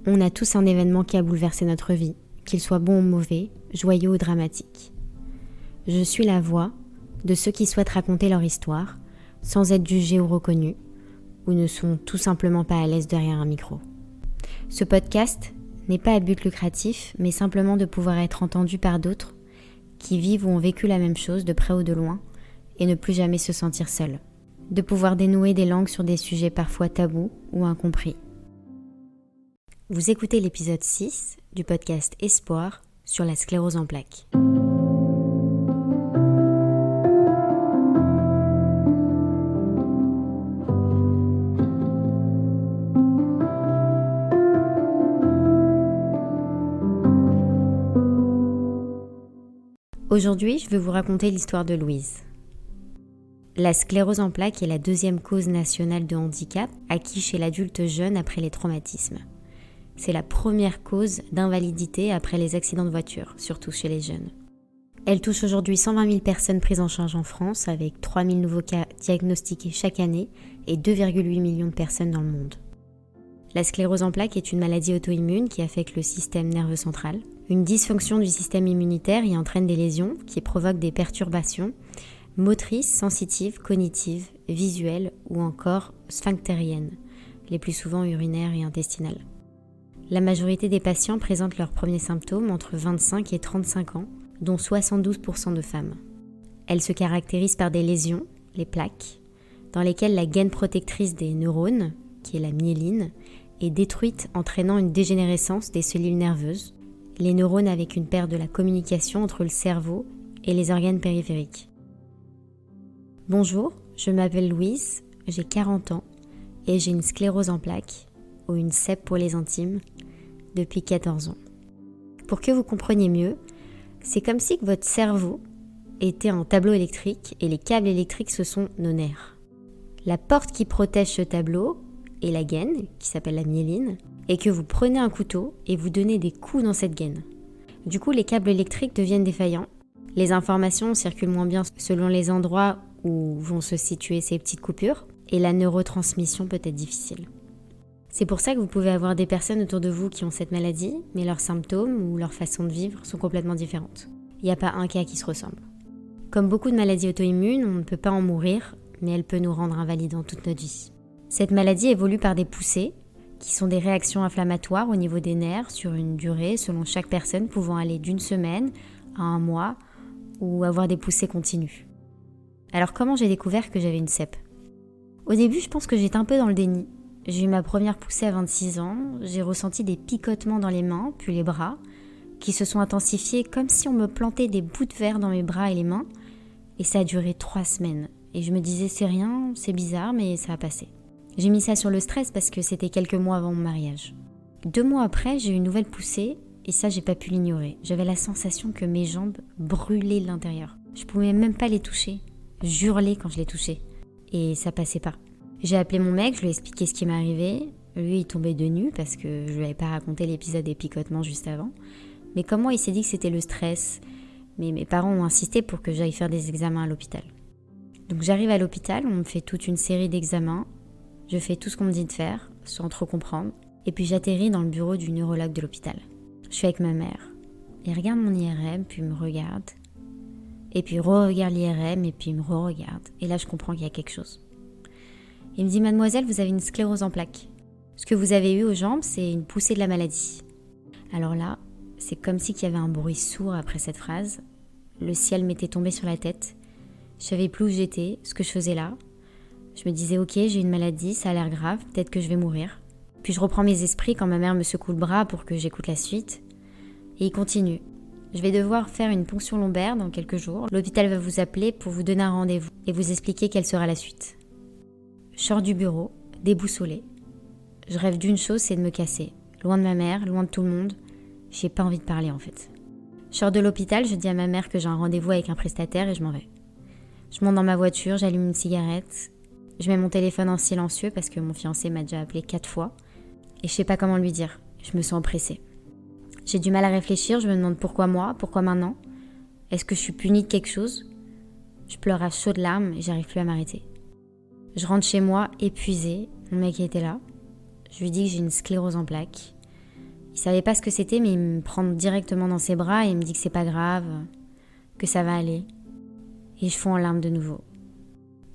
On a tous un événement qui a bouleversé notre vie, qu'il soit bon ou mauvais, joyeux ou dramatique. Je suis la voix de ceux qui souhaitent raconter leur histoire, sans être jugés ou reconnus, ou ne sont tout simplement pas à l'aise derrière un micro. Ce podcast n'est pas à but lucratif, mais simplement de pouvoir être entendu par d'autres qui vivent ou ont vécu la même chose de près ou de loin, et ne plus jamais se sentir seul. De pouvoir dénouer des langues sur des sujets parfois tabous ou incompris. Vous écoutez l'épisode 6 du podcast Espoir sur la sclérose en plaques. Aujourd'hui, je vais vous raconter l'histoire de Louise. La sclérose en plaques est la deuxième cause nationale de handicap acquis chez l'adulte jeune après les traumatismes. C'est la première cause d'invalidité après les accidents de voiture, surtout chez les jeunes. Elle touche aujourd'hui 120 000 personnes prises en charge en France, avec 3 000 nouveaux cas diagnostiqués chaque année et 2,8 millions de personnes dans le monde. La sclérose en plaques est une maladie auto-immune qui affecte le système nerveux central. Une dysfonction du système immunitaire y entraîne des lésions qui provoquent des perturbations motrices, sensitives, cognitives, visuelles ou encore sphinctériennes, les plus souvent urinaires et intestinales. La majorité des patients présentent leurs premiers symptômes entre 25 et 35 ans, dont 72% de femmes. Elle se caractérise par des lésions, les plaques, dans lesquelles la gaine protectrice des neurones, qui est la myéline, est détruite entraînant une dégénérescence des cellules nerveuses, les neurones avec une perte de la communication entre le cerveau et les organes périphériques. Bonjour, je m'appelle Louise, j'ai 40 ans et j'ai une sclérose en plaques, ou une SEP pour les intimes, depuis 14 ans. Pour que vous compreniez mieux, c'est comme si votre cerveau était un tableau électrique et les câbles électriques ce sont nos nerfs. La porte qui protège ce tableau est la gaine, qui s'appelle la myéline, et que vous prenez un couteau et vous donnez des coups dans cette gaine. Du coup, les câbles électriques deviennent défaillants. Les informations circulent moins bien selon les endroits où vont se situer ces petites coupures, et la neurotransmission peut être difficile. C'est pour ça que vous pouvez avoir des personnes autour de vous qui ont cette maladie, mais leurs symptômes ou leur façon de vivre sont complètement différentes. Il n'y a pas un cas qui se ressemble. Comme beaucoup de maladies auto-immunes, on ne peut pas en mourir, mais elle peut nous rendre invalidants toute notre vie. Cette maladie évolue par des poussées, qui sont des réactions inflammatoires au niveau des nerfs sur une durée selon chaque personne pouvant aller d'une semaine à un mois ou avoir des poussées continues. Alors comment j'ai découvert que j'avais une SEP ? Au début, je pense que j'étais un peu dans le déni. J'ai eu ma première poussée à 26 ans, j'ai ressenti des picotements dans les mains, puis les bras, qui se sont intensifiés comme si on me plantait des bouts de verre dans mes bras et les mains, et ça a duré 3 semaines. Et je me disais c'est rien, c'est bizarre, mais ça a passé. J'ai mis ça sur le stress parce que c'était quelques mois avant mon mariage. 2 mois après, j'ai eu une nouvelle poussée, et ça j'ai pas pu l'ignorer. J'avais la sensation que mes jambes brûlaient de l'intérieur. Je pouvais même pas les toucher. J'hurlais quand je les touchais, et ça passait pas. J'ai appelé mon mec, je lui ai expliqué ce qui m'arrivait. Lui, il tombait de nu parce que je lui avais pas raconté l'épisode des picotements juste avant. Mais comme moi, il s'est dit que c'était le stress. Mais mes parents ont insisté pour que j'aille faire des examens à l'hôpital. Donc j'arrive à l'hôpital, on me fait toute une série d'examens. Je fais tout ce qu'on me dit de faire, sans trop comprendre. Et puis j'atterris dans le bureau du neurologue de l'hôpital. Je suis avec ma mère. Il regarde mon IRM, puis il me regarde. Et puis il re-regarde l'IRM, et puis il me re-regarde. Et là, je comprends qu'il y a quelque chose. Il me dit « Mademoiselle, vous avez une sclérose en plaques. Ce que vous avez eu aux jambes, c'est une poussée de la maladie. » Alors là, c'est comme si qu'il y avait un bruit sourd après cette phrase. Le ciel m'était tombé sur la tête. Je savais plus où j'étais, ce que je faisais là. Je me disais « Ok, j'ai une maladie, ça a l'air grave, peut-être que je vais mourir. » Puis je reprends mes esprits quand ma mère me secoue le bras pour que j'écoute la suite. Et il continue. « Je vais devoir faire une ponction lombaire dans quelques jours. L'hôpital va vous appeler pour vous donner un rendez-vous et vous expliquer quelle sera la suite. » Je sors du bureau, déboussolée. Je rêve d'une chose, c'est de me casser. Loin de ma mère, loin de tout le monde. J'ai pas envie de parler en fait. Je sors de l'hôpital, je dis à ma mère que j'ai un rendez-vous avec un prestataire et je m'en vais. Je monte dans ma voiture, j'allume une cigarette. Je mets mon téléphone en silencieux parce que mon fiancé m'a déjà appelé 4 fois. Et je sais pas comment lui dire. Je me sens oppressée. J'ai du mal à réfléchir, je me demande pourquoi moi, pourquoi maintenant ? Est-ce que je suis punie de quelque chose ? Je pleure à chaudes larmes et j'arrive plus à m'arrêter. Je rentre chez moi épuisée, mon mec était là. Je lui dis que j'ai une sclérose en plaques. Il savait pas ce que c'était, mais il me prend directement dans ses bras et il me dit que c'est pas grave, que ça va aller. Et je fonds en larmes de nouveau.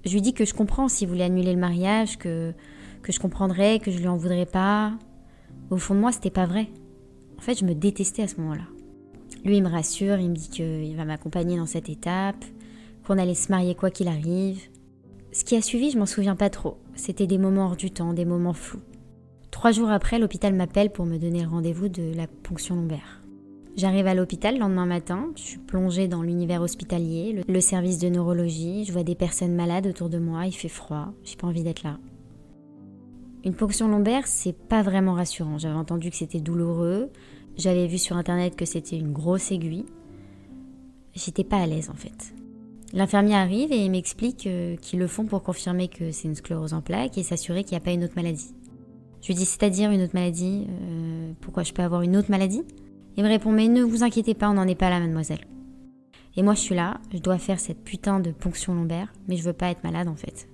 Je lui dis que je comprends s'il voulait annuler le mariage, que je comprendrais, que je lui en voudrais pas. Au fond de moi, c'était pas vrai. En fait, je me détestais à ce moment-là. Lui, il me rassure, il me dit qu'il va m'accompagner dans cette étape, qu'on allait se marier quoi qu'il arrive. Ce qui a suivi, je m'en souviens pas trop. C'était des moments hors du temps, des moments flous. 3 jours après, l'hôpital m'appelle pour me donner le rendez-vous de la ponction lombaire. J'arrive à l'hôpital le lendemain matin, je suis plongée dans l'univers hospitalier, le service de neurologie, je vois des personnes malades autour de moi, il fait froid, j'ai pas envie d'être là. Une ponction lombaire, c'est pas vraiment rassurant. J'avais entendu que c'était douloureux, j'avais vu sur internet que c'était une grosse aiguille. J'étais pas à l'aise en fait. L'infirmier arrive et m'explique qu'ils le font pour confirmer que c'est une sclérose en plaques et s'assurer qu'il n'y a pas une autre maladie. Je lui dis, c'est-à-dire une autre maladie pourquoi je peux avoir une autre maladie? Il me répond, mais ne vous inquiétez pas, on n'en est pas là, mademoiselle. Et moi, je suis là, je dois faire cette putain de ponction lombaire, mais je veux pas être malade en fait.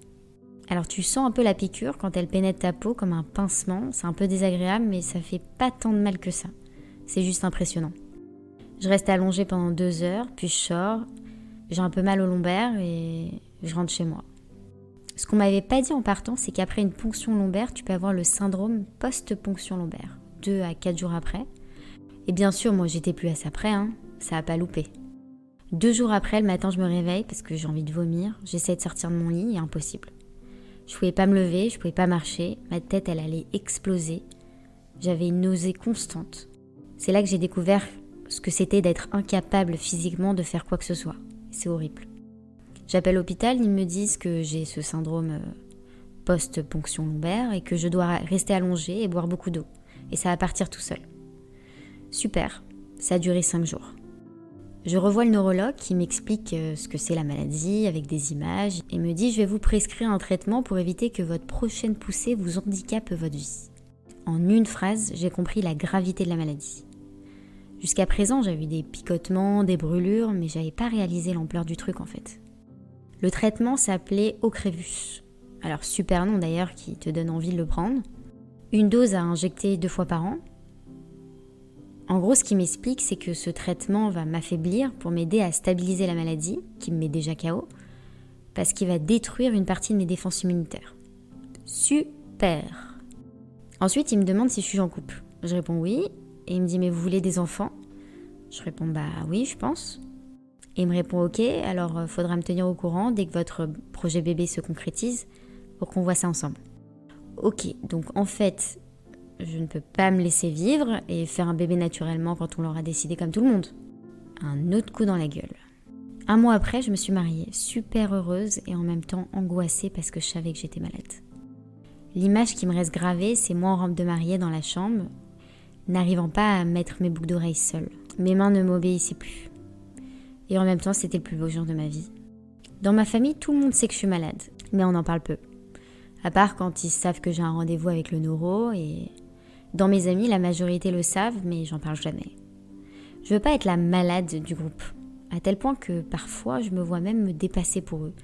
Alors tu sens un peu la piqûre quand elle pénètre ta peau comme un pincement, c'est un peu désagréable, mais ça fait pas tant de mal que ça. C'est juste impressionnant. Je reste allongée pendant 2 heures, puis je sors, j'ai un peu mal au lombaire et je rentre chez moi. Ce qu'on m'avait pas dit en partant, c'est qu'après une ponction lombaire, tu peux avoir le syndrome post-ponction lombaire, 2 à 4 jours après. Et bien sûr, moi, j'étais plus à ça près, ça a pas loupé. 2 jours après, le matin, je me réveille parce que j'ai envie de vomir. J'essaie de sortir de mon lit, et impossible. Je pouvais pas me lever, je pouvais pas marcher. Ma tête, elle allait exploser. J'avais une nausée constante. C'est là que j'ai découvert ce que c'était d'être incapable physiquement de faire quoi que ce soit. C'est horrible. J'appelle l'hôpital, ils me disent que j'ai ce syndrome post-ponction lombaire et que je dois rester allongée et boire beaucoup d'eau. Et ça va partir tout seul. Super, ça a duré 5 jours. Je revois le neurologue qui m'explique ce que c'est la maladie avec des images et me dit « Je vais vous prescrire un traitement pour éviter que votre prochaine poussée vous handicape votre vie ». En une phrase, j'ai compris la gravité de la maladie. Jusqu'à présent, j'avais eu des picotements, des brûlures, mais j'avais pas réalisé l'ampleur du truc en fait. Le traitement s'appelait Ocrevus. Alors super nom d'ailleurs qui te donne envie de le prendre. Une dose à injecter 2 fois par an. En gros, ce qui m'explique, c'est que ce traitement va m'affaiblir pour m'aider à stabiliser la maladie, qui me met déjà KO, parce qu'il va détruire une partie de mes défenses immunitaires. Super! Ensuite, il me demande si je suis en couple. Je réponds oui, et il me dit « Mais vous voulez des enfants ?» Je réponds « Bah oui, je pense. » Et il me répond « Ok, alors faudra me tenir au courant dès que votre projet bébé se concrétise pour qu'on voit ça ensemble. » Ok, donc en fait, je ne peux pas me laisser vivre et faire un bébé naturellement quand on l'aura décidé comme tout le monde. Un autre coup dans la gueule. 1 mois après, je me suis mariée, super heureuse et en même temps angoissée parce que je savais que j'étais malade. L'image qui me reste gravée, c'est moi en robe de mariée dans la chambre, n'arrivant pas à mettre mes boucles d'oreilles seule. Mes mains ne m'obéissaient plus. Et en même temps, c'était le plus beau jour de ma vie. Dans ma famille, tout le monde sait que je suis malade, mais on en parle peu. À part quand ils savent que j'ai un rendez-vous avec le neuro et... Dans mes amis, la majorité le savent, mais j'en parle jamais. Je veux pas être la malade du groupe, à tel point que parfois je me vois même me dépasser pour eux,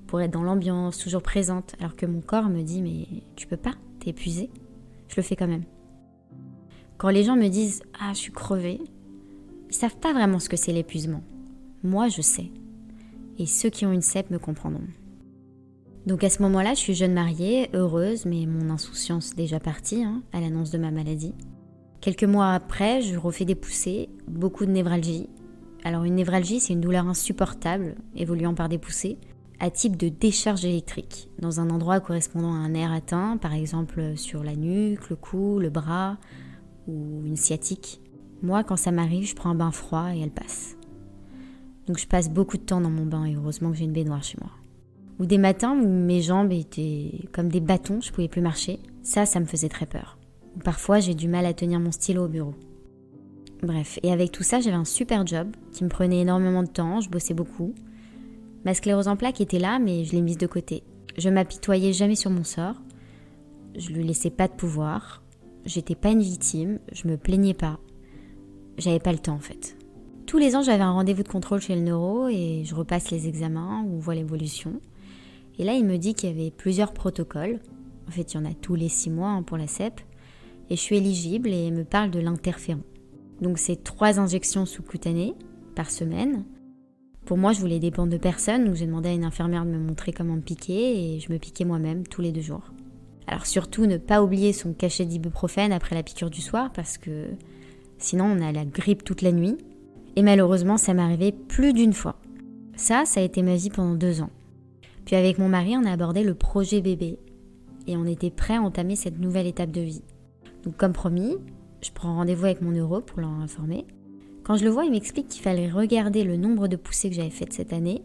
pour être dans l'ambiance, toujours présente, alors que mon corps me dit « mais tu peux pas, t'es épuisée ». Je le fais quand même. Quand les gens me disent « ah, je suis crevée », ils savent pas vraiment ce que c'est l'épuisement. Moi, je sais. Et ceux qui ont une CEP me comprendront. Donc à ce moment-là, je suis jeune mariée, heureuse, mais mon insouciance déjà partie à l'annonce de ma maladie. Quelques mois après, je refais des poussées, beaucoup de névralgie. Alors une névralgie, c'est une douleur insupportable, évoluant par des poussées, à type de décharge électrique, dans un endroit correspondant à un nerf atteint, par exemple sur la nuque, le cou, le bras ou une sciatique. Moi, quand ça m'arrive, je prends un bain froid et elle passe. Donc je passe beaucoup de temps dans mon bain et heureusement que j'ai une baignoire chez moi. Ou des matins où mes jambes étaient comme des bâtons, je pouvais plus marcher. Ça me faisait très peur. Ou parfois, j'ai du mal à tenir mon stylo au bureau. Bref, et avec tout ça, j'avais un super job qui me prenait énormément de temps, je bossais beaucoup. Ma sclérose en plaques était là, mais je l'ai mise de côté. Je m'apitoyais jamais sur mon sort. Je lui laissais pas de pouvoir. J'étais pas une victime, je me plaignais pas. J'avais pas le temps en fait. Tous les ans, j'avais un rendez-vous de contrôle chez le neuro et je repasse les examens, on voit l'évolution. Et là, il me dit qu'il y avait plusieurs protocoles. En fait, il y en a tous les 6 mois pour la CEP. et je suis éligible et elle me parle de l'interféron. Donc c'est 3 injections sous-cutanées par semaine. Pour moi, je voulais dépendre de personne, donc j'ai demandé à une infirmière de me montrer comment me piquer et je me piquais moi-même tous les 2 jours. Alors surtout, ne pas oublier son cachet d'ibuprofène après la piqûre du soir parce que sinon on a la grippe toute la nuit. Et malheureusement, ça m'est arrivé plus d'une fois. Ça a été ma vie pendant 2 ans. Puis avec mon mari, on a abordé le projet bébé et on était prêts à entamer cette nouvelle étape de vie. Donc comme promis, je prends rendez-vous avec mon neuro pour l'en informer. Quand je le vois, il m'explique qu'il fallait regarder le nombre de poussées que j'avais faites cette année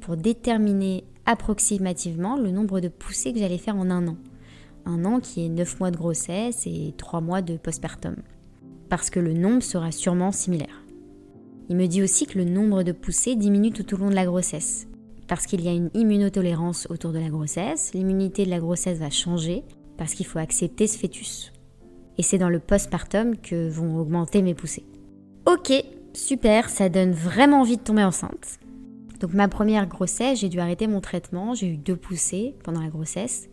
pour déterminer approximativement le nombre de poussées que j'allais faire en 1 an. 1 an qui est 9 mois de grossesse et 3 mois de postpartum. Parce que le nombre sera sûrement similaire. Il me dit aussi que le nombre de poussées diminue tout au long de la grossesse. Parce qu'il y a une immunotolérance autour de la grossesse, l'immunité de la grossesse va changer parce qu'il faut accepter ce fœtus. Et c'est dans le postpartum que vont augmenter mes poussées. Ok, super, ça donne vraiment envie de tomber enceinte. Donc ma première grossesse, j'ai dû arrêter mon traitement, j'ai eu 2 poussées pendant la grossesse.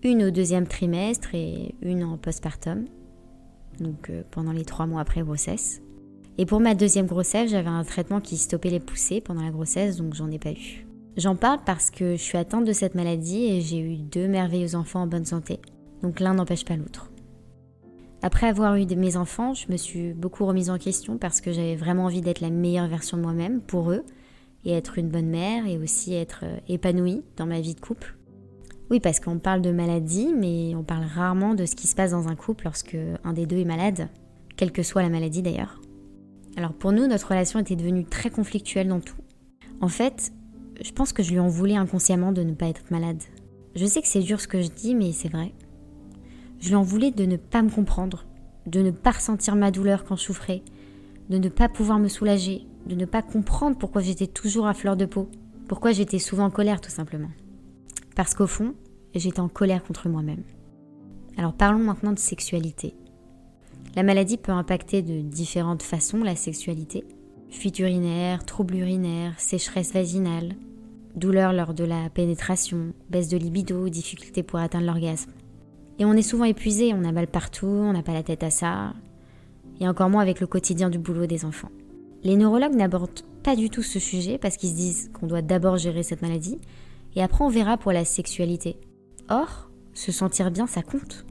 Une au 2e trimestre et une en postpartum, donc pendant les 3 mois après grossesse. Et pour ma 2e grossesse, j'avais un traitement qui stoppait les poussées pendant la grossesse, donc j'en ai pas eu. J'en parle parce que je suis atteinte de cette maladie et j'ai eu 2 merveilleux enfants en bonne santé. Donc l'un n'empêche pas l'autre. Après avoir eu mes enfants, je me suis beaucoup remise en question parce que j'avais vraiment envie d'être la meilleure version de moi-même pour eux et être une bonne mère et aussi être épanouie dans ma vie de couple. Oui, parce qu'on parle de maladie, mais on parle rarement de ce qui se passe dans un couple lorsque un des 2 est malade, quelle que soit la maladie d'ailleurs. Alors pour nous, notre relation était devenue très conflictuelle dans tout. En fait, je pense que je lui en voulais inconsciemment de ne pas être malade. Je sais que c'est dur ce que je dis, mais c'est vrai. Je lui en voulais de ne pas me comprendre, de ne pas ressentir ma douleur quand je souffrais, de ne pas pouvoir me soulager, de ne pas comprendre pourquoi j'étais toujours à fleur de peau, pourquoi j'étais souvent en colère tout simplement. Parce qu'au fond, j'étais en colère contre moi-même. Alors parlons maintenant de sexualité. La maladie peut impacter de différentes façons la sexualité. Fuite urinaire, troubles urinaires, sécheresse vaginale, douleur lors de la pénétration, baisse de libido, difficulté pour atteindre l'orgasme. Et on est souvent épuisé, on a mal partout, on n'a pas la tête à ça. Et encore moins avec le quotidien du boulot des enfants. Les neurologues n'abordent pas du tout ce sujet parce qu'ils se disent qu'on doit d'abord gérer cette maladie et après on verra pour la sexualité. Or, se sentir bien, ça compte.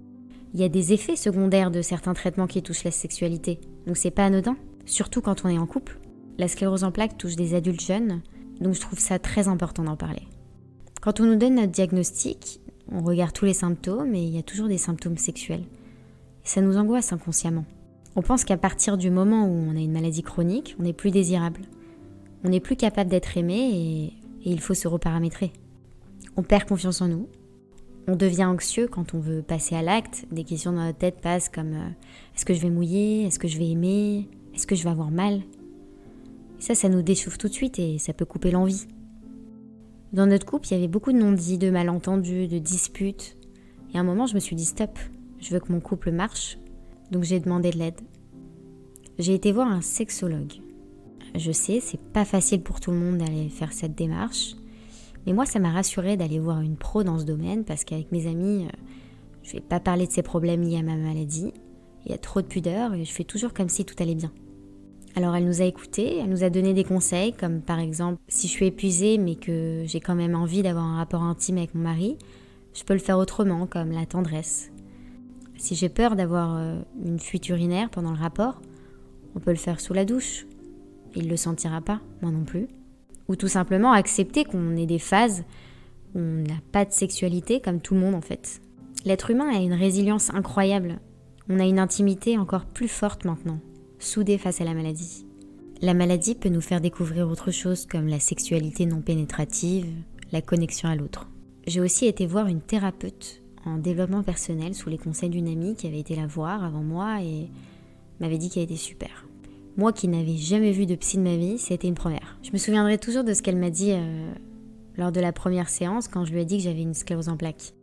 Il y a des effets secondaires de certains traitements qui touchent la sexualité, donc c'est pas anodin, surtout quand on est en couple. La sclérose en plaques touche des adultes jeunes, donc je trouve ça très important d'en parler. Quand on nous donne notre diagnostic, on regarde tous les symptômes et il y a toujours des symptômes sexuels. Et ça nous angoisse inconsciemment. On pense qu'à partir du moment où on a une maladie chronique, on n'est plus désirable. On n'est plus capable d'être aimé et il faut se reparamétrer. On perd confiance en nous. On devient anxieux quand on veut passer à l'acte. Des questions dans notre tête passent comme est-ce que je vais mouiller? Est-ce que je vais aimer? Est-ce que je vais avoir mal? Et ça nous déchauffe tout de suite et ça peut couper l'envie. Dans notre couple, il y avait beaucoup de non-dits, de malentendus, de disputes. Et à un moment, je me suis dit stop, je veux que mon couple marche. Donc j'ai demandé de l'aide. J'ai été voir un sexologue. Je sais, c'est pas facile pour tout le monde d'aller faire cette démarche. Mais moi, ça m'a rassurée d'aller voir une pro dans ce domaine parce qu'avec mes amis, je vais pas parler de ces problèmes liés à ma maladie. Il y a trop de pudeur et je fais toujours comme si tout allait bien. Alors elle nous a écoutés, elle nous a donné des conseils comme par exemple, si je suis épuisée mais que j'ai quand même envie d'avoir un rapport intime avec mon mari, je peux le faire autrement comme la tendresse. Si j'ai peur d'avoir une fuite urinaire pendant le rapport, on peut le faire sous la douche. Il ne le sentira pas, moi non plus. Ou tout simplement accepter qu'on ait des phases où on n'a pas de sexualité comme tout le monde en fait. L'être humain a une résilience incroyable. On a une intimité encore plus forte maintenant, soudée face à la maladie. La maladie peut nous faire découvrir autre chose comme la sexualité non pénétrative, la connexion à l'autre. J'ai aussi été voir une thérapeute en développement personnel sous les conseils d'une amie qui avait été la voir avant moi et m'avait dit qu'elle était super. Moi qui n'avais jamais vu de psy de ma vie, c'était une première. Je me souviendrai toujours de ce qu'elle m'a dit lors de la première séance quand je lui ai dit que j'avais une sclérose en plaques.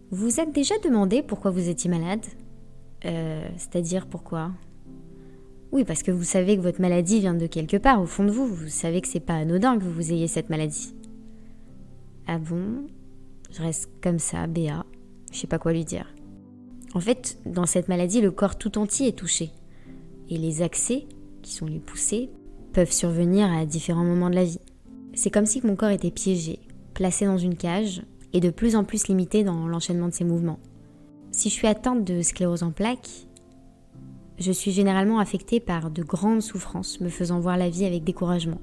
Vous vous êtes déjà demandé pourquoi vous étiez malade ? C'est-à-dire pourquoi ? Oui, parce que vous savez que votre maladie vient de quelque part, au fond de vous. Vous savez que c'est pas anodin que vous ayez cette maladie. Ah bon ? Je reste comme ça, béat. Je sais pas quoi lui dire. En fait, dans cette maladie, le corps tout entier est touché. Et les accès, qui sont les poussées, peuvent survenir à différents moments de la vie. C'est comme si mon corps était piégé, placé dans une cage et de plus en plus limité dans l'enchaînement de ses mouvements. Si je suis atteinte de sclérose en plaques, je suis généralement affectée par de grandes souffrances, me faisant voir la vie avec découragement.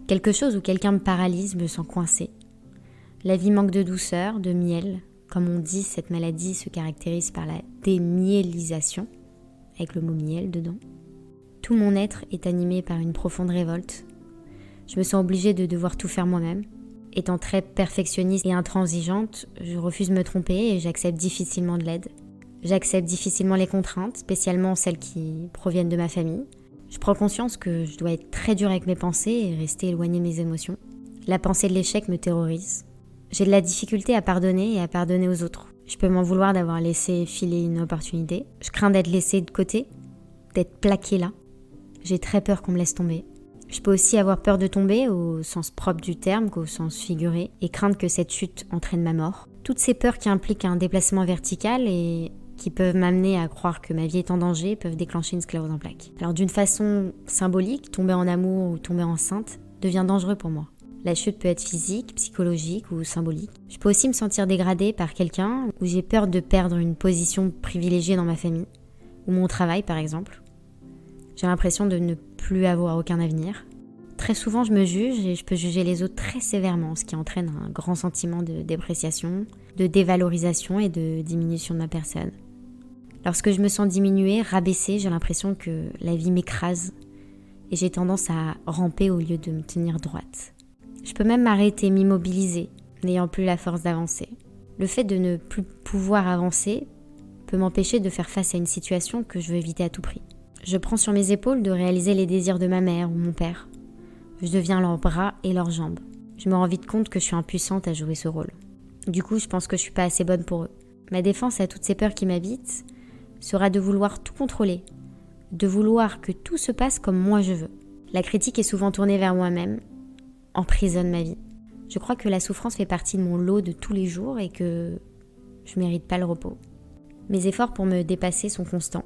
Quelque chose où quelqu'un me paralyse, me sent coincée. La vie manque de douceur, de miel. Comme on dit, cette maladie se caractérise par la démyélisation, avec le mot miel dedans. Tout mon être est animé par une profonde révolte. Je me sens obligée de devoir tout faire moi-même. Étant très perfectionniste et intransigeante, je refuse de me tromper et j'accepte difficilement de l'aide. J'accepte difficilement les contraintes, spécialement celles qui proviennent de ma famille. Je prends conscience que je dois être très dure avec mes pensées et rester éloignée de mes émotions. La pensée de l'échec me terrorise. J'ai de la difficulté à pardonner et à pardonner aux autres. Je peux m'en vouloir d'avoir laissé filer une opportunité. Je crains d'être laissée de côté, d'être plaquée là. J'ai très peur qu'on me laisse tomber. Je peux aussi avoir peur de tomber au sens propre du terme qu'au sens figuré et craindre que cette chute entraîne ma mort. Toutes ces peurs qui impliquent un déplacement vertical et qui peuvent m'amener à croire que ma vie est en danger peuvent déclencher une sclérose en plaques. Alors d'une façon symbolique, tomber en amour ou tomber enceinte devient dangereux pour moi. La chute peut être physique, psychologique ou symbolique. Je peux aussi me sentir dégradée par quelqu'un ou j'ai peur de perdre une position privilégiée dans ma famille ou mon travail par exemple. J'ai l'impression de ne plus avoir aucun avenir. Très souvent, je me juge et je peux juger les autres très sévèrement, ce qui entraîne un grand sentiment de dépréciation, de dévalorisation et de diminution de ma personne. Lorsque je me sens diminuée, rabaissée, j'ai l'impression que la vie m'écrase et j'ai tendance à ramper au lieu de me tenir droite. Je peux même m'arrêter, m'immobiliser, n'ayant plus la force d'avancer. Le fait de ne plus pouvoir avancer peut m'empêcher de faire face à une situation que je veux éviter à tout prix. Je prends sur mes épaules de réaliser les désirs de ma mère ou mon père. Je deviens leurs bras et leurs jambes. Je me rends vite compte que je suis impuissante à jouer ce rôle. Du coup, je pense que je suis pas assez bonne pour eux. Ma défense à toutes ces peurs qui m'habitent sera de vouloir tout contrôler, de vouloir que tout se passe comme moi je veux. La critique est souvent tournée vers moi-même, emprisonne ma vie. Je crois que la souffrance fait partie de mon lot de tous les jours et que je mérite pas le repos. Mes efforts pour me dépasser sont constants.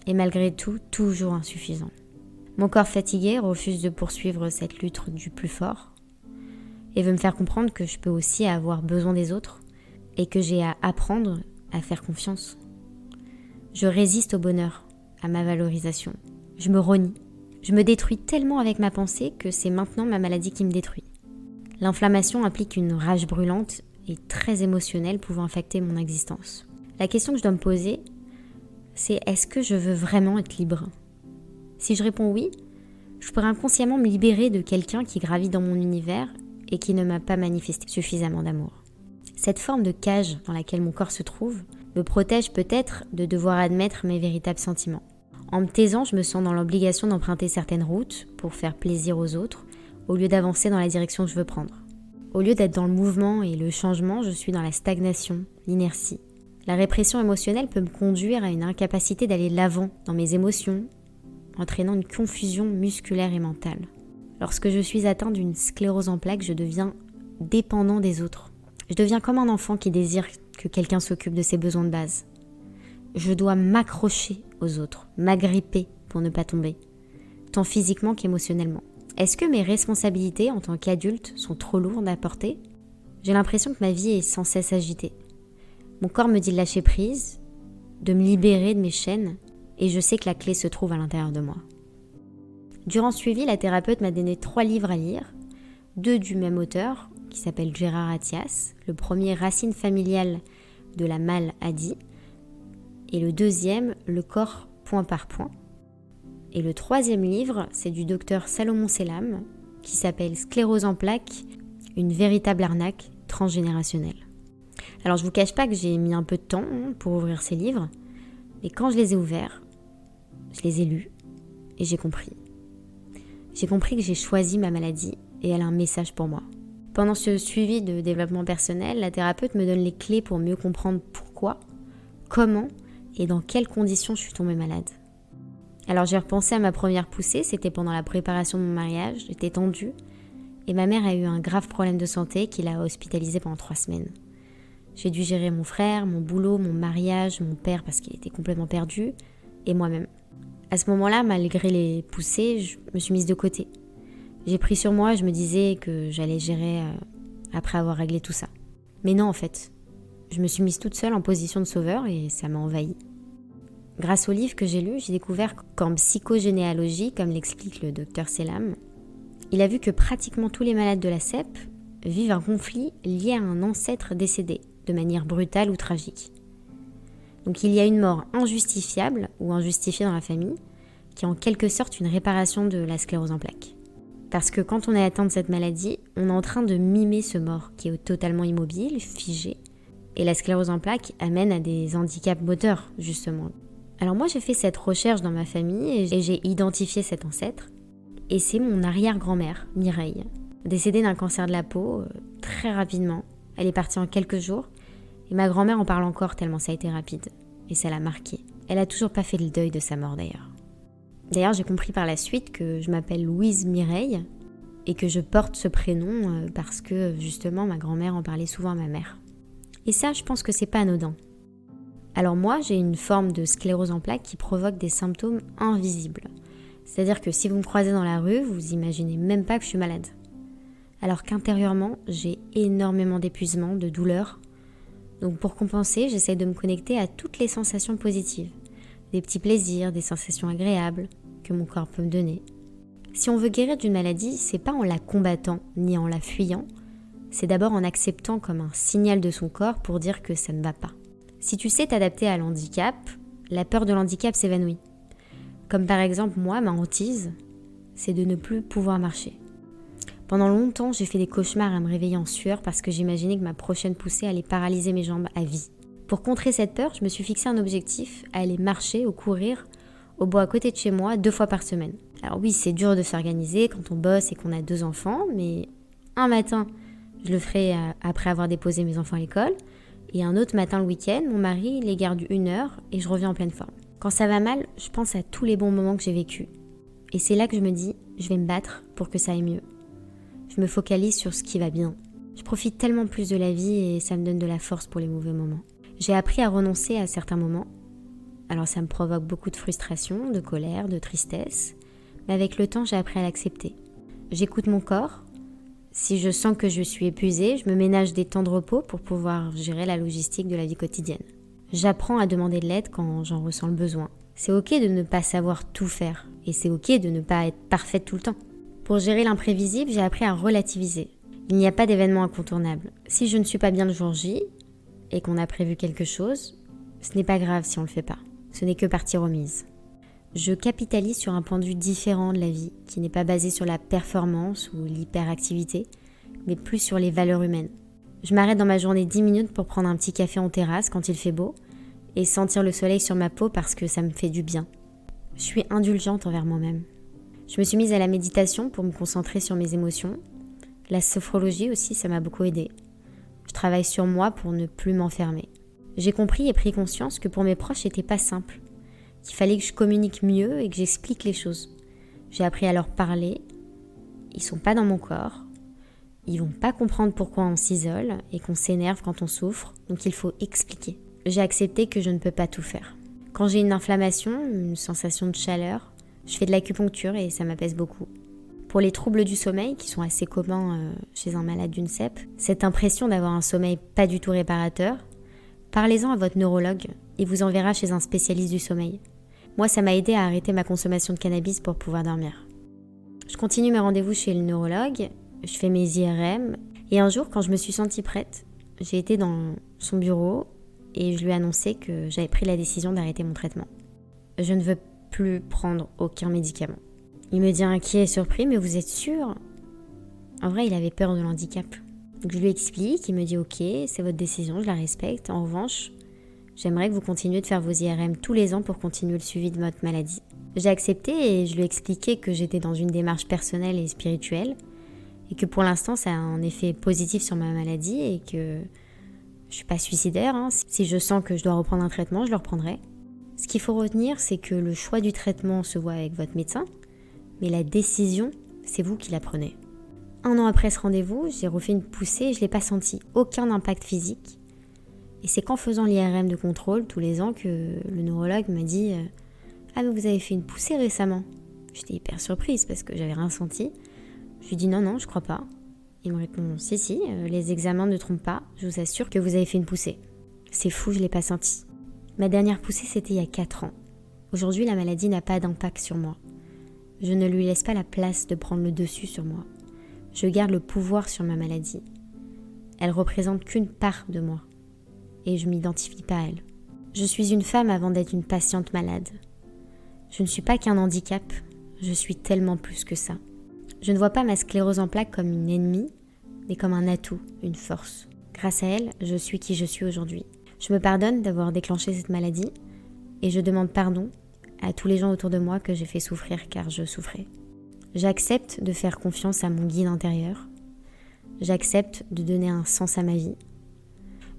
Et malgré tout, toujours insuffisant. Mon corps fatigué refuse de poursuivre cette lutte du plus fort et veut me faire comprendre que je peux aussi avoir besoin des autres et que j'ai à apprendre à faire confiance. Je résiste au bonheur, à ma valorisation. Je me renie. Je me détruis tellement avec ma pensée que c'est maintenant ma maladie qui me détruit. L'inflammation implique une rage brûlante et très émotionnelle pouvant affecter mon existence. La question que je dois me poser, c'est est-ce que je veux vraiment être libre ? Si je réponds oui, je pourrais inconsciemment me libérer de quelqu'un qui gravit dans mon univers et qui ne m'a pas manifesté suffisamment d'amour. Cette forme de cage dans laquelle mon corps se trouve me protège peut-être de devoir admettre mes véritables sentiments. En me taisant, je me sens dans l'obligation d'emprunter certaines routes pour faire plaisir aux autres, au lieu d'avancer dans la direction que je veux prendre. Au lieu d'être dans le mouvement et le changement, je suis dans la stagnation, l'inertie. La répression émotionnelle peut me conduire à une incapacité d'aller de l'avant dans mes émotions, entraînant une confusion musculaire et mentale. Lorsque je suis atteint d'une sclérose en plaques, je deviens dépendant des autres. Je deviens comme un enfant qui désire que quelqu'un s'occupe de ses besoins de base. Je dois m'accrocher aux autres, m'agripper pour ne pas tomber, tant physiquement qu'émotionnellement. Est-ce que mes responsabilités en tant qu'adulte sont trop lourdes à porter ? J'ai l'impression que ma vie est sans cesse agitée. Mon corps me dit de lâcher prise, de me libérer de mes chaînes, et je sais que la clé se trouve à l'intérieur de moi. Durant ce suivi, la thérapeute m'a donné 3 livres à lire, 2 du même auteur, qui s'appelle Gérard Attias, le premier Racines familiales de la maladie, et le deuxième, Le corps point par point. Et le 3e livre, c'est du docteur Salomon Selam, qui s'appelle Sclérose en plaques, une véritable arnaque transgénérationnelle. Alors je vous cache pas que j'ai mis un peu de temps pour ouvrir ces livres, mais quand je les ai ouverts, je les ai lus et j'ai compris. J'ai compris que j'ai choisi ma maladie et elle a un message pour moi. Pendant ce suivi de développement personnel, la thérapeute me donne les clés pour mieux comprendre pourquoi, comment et dans quelles conditions je suis tombée malade. Alors j'ai repensé à ma première poussée, c'était pendant la préparation de mon mariage, j'étais tendue et ma mère a eu un grave problème de santé qui l'a hospitalisée pendant 3 semaines. J'ai dû gérer mon frère, mon boulot, mon mariage, mon père parce qu'il était complètement perdu, et moi-même. À ce moment-là, malgré les poussées, je me suis mise de côté. J'ai pris sur moi, je me disais que j'allais gérer après avoir réglé tout ça. Mais non, en fait. Je me suis mise toute seule en position de sauveur et ça m'a envahie. Grâce au livre que j'ai lu, j'ai découvert qu'en psychogénéalogie, comme l'explique le docteur Selam, il a vu que pratiquement tous les malades de la CEP vivent un conflit lié à un ancêtre décédé, de manière brutale ou tragique. Donc il y a une mort injustifiable ou injustifiée dans la famille, qui est en quelque sorte une réparation de la sclérose en plaques. Parce que quand on est atteint de cette maladie, on est en train de mimer ce mort qui est totalement immobile, figé. Et la sclérose en plaques amène à des handicaps moteurs, justement. Alors moi, j'ai fait cette recherche dans ma famille et j'ai identifié cet ancêtre. Et c'est mon arrière-grand-mère, Mireille, décédée d'un cancer de la peau très rapidement. Elle est partie en quelques jours. Et ma grand-mère en parle encore tellement ça a été rapide. Et ça l'a marquée. Elle a toujours pas fait le deuil de sa mort d'ailleurs. D'ailleurs, j'ai compris par la suite que je m'appelle Louise Mireille et que je porte ce prénom parce que justement ma grand-mère en parlait souvent à ma mère. Et ça, je pense que c'est pas anodin. Alors moi, j'ai une forme de sclérose en plaques qui provoque des symptômes invisibles. C'est-à-dire que si vous me croisez dans la rue, vous imaginez même pas que je suis malade. Alors qu'intérieurement, j'ai énormément d'épuisement, de douleur. Donc pour compenser, j'essaie de me connecter à toutes les sensations positives. Des petits plaisirs, des sensations agréables que mon corps peut me donner. Si on veut guérir d'une maladie, c'est pas en la combattant ni en la fuyant, c'est d'abord en acceptant comme un signal de son corps pour dire que ça ne va pas. Si tu sais t'adapter à l'handicap, la peur de l'handicap s'évanouit. Comme par exemple moi, ma hantise, c'est de ne plus pouvoir marcher. Pendant longtemps, j'ai fait des cauchemars à me réveiller en sueur parce que j'imaginais que ma prochaine poussée allait paralyser mes jambes à vie. Pour contrer cette peur, je me suis fixé un objectif, aller marcher ou courir au bois à côté de chez moi 2 fois par semaine. Alors oui, c'est dur de s'organiser quand on bosse et qu'on a 2 enfants, mais un matin, je le ferai après avoir déposé mes enfants à l'école, et un autre matin le week-end, mon mari les garde 1 heure et je reviens en pleine forme. Quand ça va mal, je pense à tous les bons moments que j'ai vécus. Et c'est là que je me dis, je vais me battre pour que ça aille mieux. Je me focalise sur ce qui va bien. Je profite tellement plus de la vie et ça me donne de la force pour les mauvais moments. J'ai appris à renoncer à certains moments. Alors ça me provoque beaucoup de frustration, de colère, de tristesse. Mais avec le temps, j'ai appris à l'accepter. J'écoute mon corps. Si je sens que je suis épuisée, je me ménage des temps de repos pour pouvoir gérer la logistique de la vie quotidienne. J'apprends à demander de l'aide quand j'en ressens le besoin. C'est ok de ne pas savoir tout faire. Et c'est ok de ne pas être parfaite tout le temps. Pour gérer l'imprévisible, j'ai appris à relativiser. Il n'y a pas d'événement incontournable. Si je ne suis pas bien le jour J, et qu'on a prévu quelque chose, ce n'est pas grave si on ne le fait pas. Ce n'est que partie remise. Je capitalise sur un point de vue différent de la vie, qui n'est pas basé sur la performance ou l'hyperactivité, mais plus sur les valeurs humaines. Je m'arrête dans ma journée 10 minutes pour prendre un petit café en terrasse quand il fait beau, et sentir le soleil sur ma peau parce que ça me fait du bien. Je suis indulgente envers moi-même. Je me suis mise à la méditation pour me concentrer sur mes émotions. La sophrologie aussi, ça m'a beaucoup aidée. Je travaille sur moi pour ne plus m'enfermer. J'ai compris et pris conscience que pour mes proches, c'était pas simple. Qu'il fallait que je communique mieux et que j'explique les choses. J'ai appris à leur parler. Ils sont pas dans mon corps. Ils vont pas comprendre pourquoi on s'isole et qu'on s'énerve quand on souffre. Donc il faut expliquer. J'ai accepté que je ne peux pas tout faire. Quand j'ai une inflammation, une sensation de chaleur, je fais de l'acupuncture et ça m'apaise beaucoup. Pour les troubles du sommeil, qui sont assez communs chez un malade d'une CEP, cette impression d'avoir un sommeil pas du tout réparateur, parlez-en à votre neurologue, il vous enverra chez un spécialiste du sommeil. Moi, ça m'a aidé à arrêter ma consommation de cannabis pour pouvoir dormir. Je continue mes rendez-vous chez le neurologue, je fais mes IRM, et un jour, quand je me suis sentie prête, j'ai été dans son bureau et je lui ai annoncé que j'avais pris la décision d'arrêter mon traitement. Je ne veux plus prendre aucun médicament. Il me dit inquiet et surpris, mais vous êtes sûr ? En vrai, il avait peur de l'handicap. Donc je lui explique, il me dit ok, c'est votre décision, je la respecte. En revanche, j'aimerais que vous continuiez de faire vos IRM tous les ans pour continuer le suivi de votre maladie. J'ai accepté et je lui ai expliqué que j'étais dans une démarche personnelle et spirituelle et que pour l'instant, ça a un effet positif sur ma maladie et que je suis pas suicidaire. Si je sens que je dois reprendre un traitement, je le reprendrai. Ce qu'il faut retenir, c'est que le choix du traitement se voit avec votre médecin, mais la décision, c'est vous qui la prenez. 1 an après ce rendez-vous, j'ai refait une poussée et je ne l'ai pas senti. Aucun impact physique. Et c'est qu'en faisant l'IRM de contrôle tous les ans que le neurologue m'a dit « Ah mais vous avez fait une poussée récemment ?» J'étais hyper surprise parce que j'avais rien senti. Je lui dis « Non, je crois pas. » Il me répond « Si, les examens ne trompent pas, je vous assure que vous avez fait une poussée. » C'est fou, je l'ai pas senti. Ma dernière poussée, c'était il y a 4 ans. Aujourd'hui, la maladie n'a pas d'impact sur moi. Je ne lui laisse pas la place de prendre le dessus sur moi. Je garde le pouvoir sur ma maladie. Elle représente qu'une part de moi. Et je m'identifie pas à elle. Je suis une femme avant d'être une patiente malade. Je ne suis pas qu'un handicap, je suis tellement plus que ça. Je ne vois pas ma sclérose en plaques comme une ennemie, mais comme un atout, une force. Grâce à elle, je suis qui je suis aujourd'hui. Je me pardonne d'avoir déclenché cette maladie et je demande pardon à tous les gens autour de moi que j'ai fait souffrir car je souffrais. J'accepte de faire confiance à mon guide intérieur. J'accepte de donner un sens à ma vie.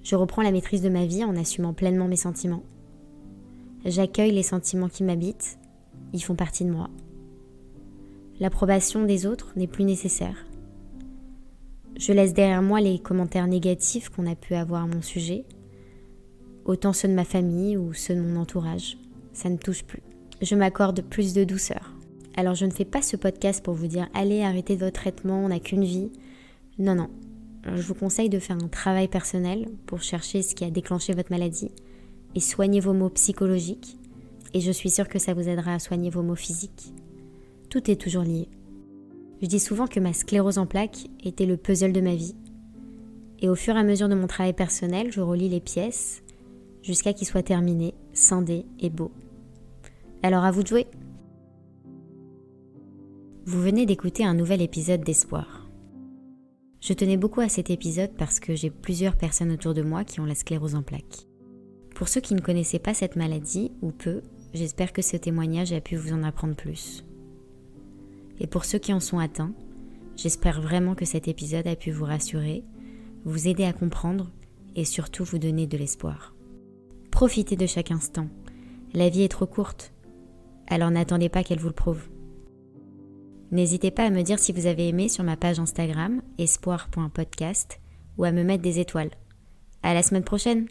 Je reprends la maîtrise de ma vie en assumant pleinement mes sentiments. J'accueille les sentiments qui m'habitent, ils font partie de moi. L'approbation des autres n'est plus nécessaire. Je laisse derrière moi les commentaires négatifs qu'on a pu avoir à mon sujet, autant ceux de ma famille ou ceux de mon entourage. Ça ne touche plus. Je m'accorde plus de douceur. Alors je ne fais pas ce podcast pour vous dire « Allez, arrêtez votre traitement, on n'a qu'une vie ». Non. Je vous conseille de faire un travail personnel pour chercher ce qui a déclenché votre maladie et soigner vos maux psychologiques. Et je suis sûre que ça vous aidera à soigner vos maux physiques. Tout est toujours lié. Je dis souvent que ma sclérose en plaques était le puzzle de ma vie. Et au fur et à mesure de mon travail personnel, je relie les pièces jusqu'à qu'il soit terminé, scindé et beau. Alors à vous de jouer! Vous venez d'écouter un nouvel épisode d'Espoir. Je tenais beaucoup à cet épisode parce que j'ai plusieurs personnes autour de moi qui ont la sclérose en plaques. Pour ceux qui ne connaissaient pas cette maladie, ou peu, j'espère que ce témoignage a pu vous en apprendre plus. Et pour ceux qui en sont atteints, j'espère vraiment que cet épisode a pu vous rassurer, vous aider à comprendre et surtout vous donner de l'espoir. Profitez de chaque instant. La vie est trop courte, alors n'attendez pas qu'elle vous le prouve. N'hésitez pas à me dire si vous avez aimé sur ma page Instagram espoir.podcast ou à me mettre des étoiles. À la semaine prochaine!